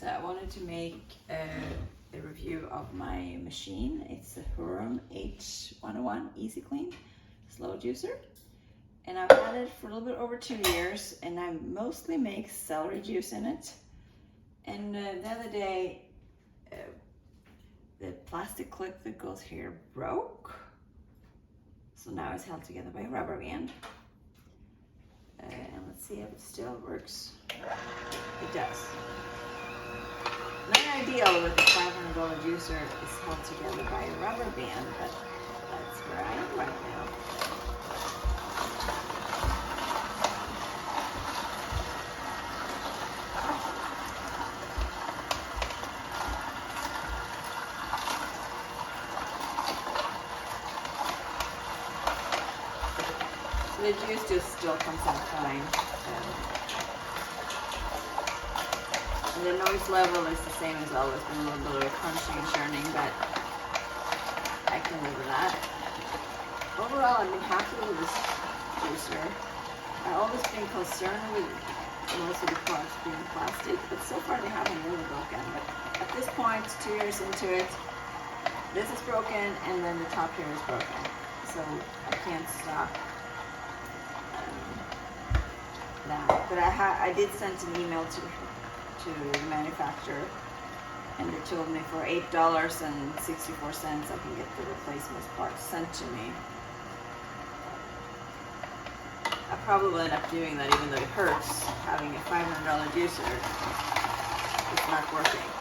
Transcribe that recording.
So I wanted to make a review of my machine. It's the Hurom H101 Easy Clean Slow Juicer. And I've had it for a little bit over 2 years, and I mostly make celery juice in it. And the other day, the plastic clip that goes here broke. So now it's held together by a rubber band. And let's see if it still works. It does. Not ideal with the $500 juicer is held together by a rubber band, but that's where I am right now. The juice just still comes out fine. And the noise level is the same as always, been a little bit of crunching and churning, but I can live with that. Overall, I've been happy with this juicer. I've always been concerned with most of the products being plastic, but so far they haven't really broken. But at this point, 2 years into it, this is broken, and then the top here is broken. So I can't stop that. But I did send an email to the manufacturer, and they told me for $8.64 I can get the replacement parts sent to me. I probably will end up doing that, even though it hurts having a $500 juicer. It's not working.